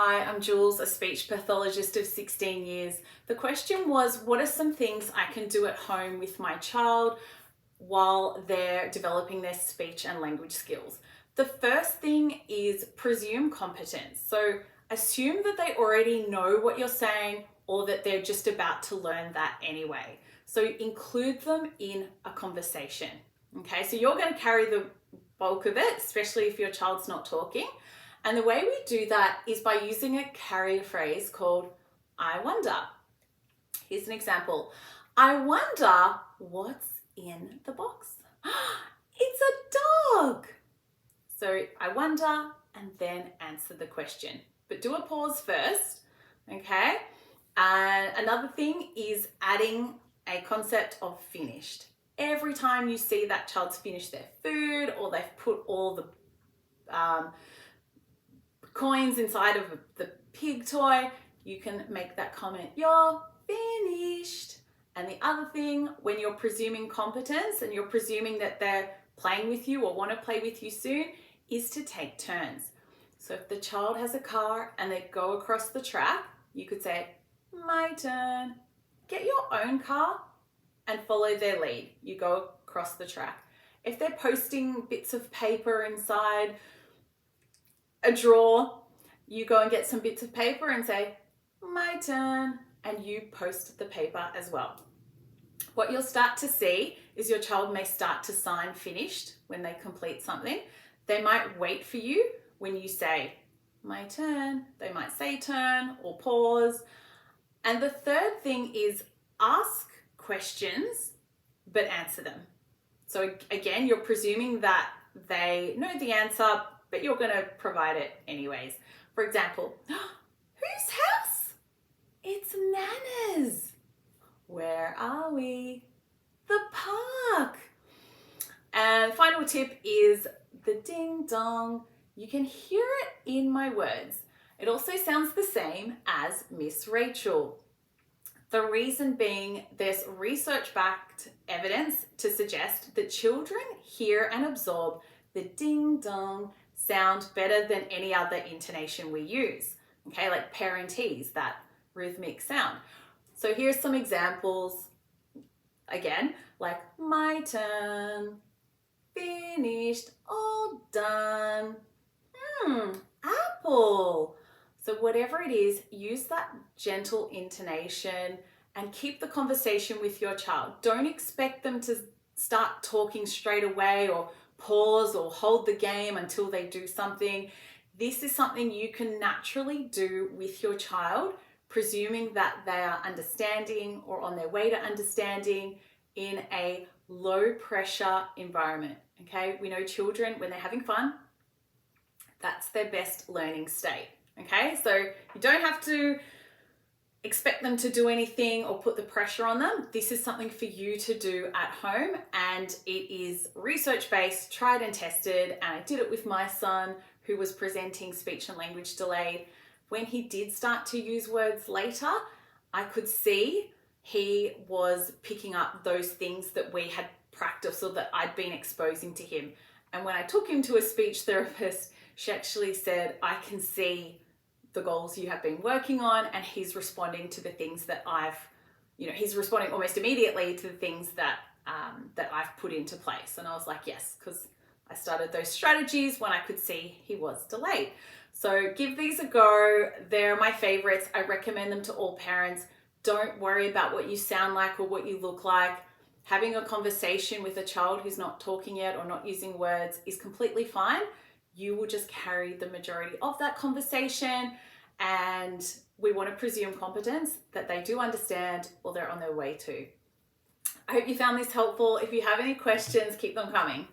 Hi, I'm Jules, a speech pathologist of 16 years. The question was, what are some things I can do at home with my child while they're developing their speech and language skills? The first thing is presume competence. So assume that they already know what you're saying or that they're just about to learn that anyway. So include them in a conversation. Okay, so you're going to carry the bulk of it, especially if your child's not talking. And the way we do that is by using a carrier phrase called I wonder. Here's an example. I wonder what's in the box. It's a dog. So I wonder and then answer the question. But do a pause first, okay? And another thing is adding a concept of finished. Every time you see that child's finished their food or they've put all the coins inside of the pig toy, you can make that comment, you're finished. And the other thing, when you're presuming competence and you're presuming that they're playing with you or want to play with you soon, is to take turns. So if the child has a car and they go across the track, you could say, my turn. Get your own car and follow their lead. You go across the track. If they're posting bits of paper inside a drawer, you go and get some bits of paper and say, my turn, and you post the paper as well. What you'll start to see is your child may start to sign finished when they complete something. They might wait for you when you say, my turn. They might say turn or pause. And the third thing is ask questions, but answer them. So again, you're presuming that they know the answer, but you're going to provide it anyways. For example, whose house? It's Nana's. Where are we? The park. And final tip is the ding dong. You can hear it in my words. It also sounds the same as Miss Rachel. The reason being, there's research-backed evidence to suggest that children hear and absorb the ding dong sound better than any other intonation we use. Okay, like parentese, that rhythmic sound. So here's some examples. Again, like my turn, finished, all done. Apple. So whatever it is, use that gentle intonation and keep the conversation with your child. Don't expect them to start talking straight away or pause or hold the game until they do something. This is something you can naturally do with your child, presuming that they are understanding or on their way to understanding in a low pressure environment. Okay, we know children, when they're having fun, that's their best learning state. Okay, so you don't have to expect them to do anything or put the pressure on them. This is something for you to do at home, and it is research-based, tried and tested, and I did it with my son who was presenting speech and language delayed. When he did start to use words later, I could see he was picking up those things that we had practiced or that I'd been exposing to him. And when I took him to a speech therapist, she actually said, I can see the goals you have been working on, and he's responding to the things that he's responding almost immediately to the things that I've put into place. And I was like, yes, because I started those strategies when I could see he was delayed. So give these a go. They're my favorites. I recommend them to all parents. Don't worry about what you sound like or what you look like. Having a conversation with a child who's not talking yet or not using words is completely fine. You will just carry the majority of that conversation, and we want to presume competence that they do understand or they're on their way to. I hope you found this helpful. If you have any questions, keep them coming.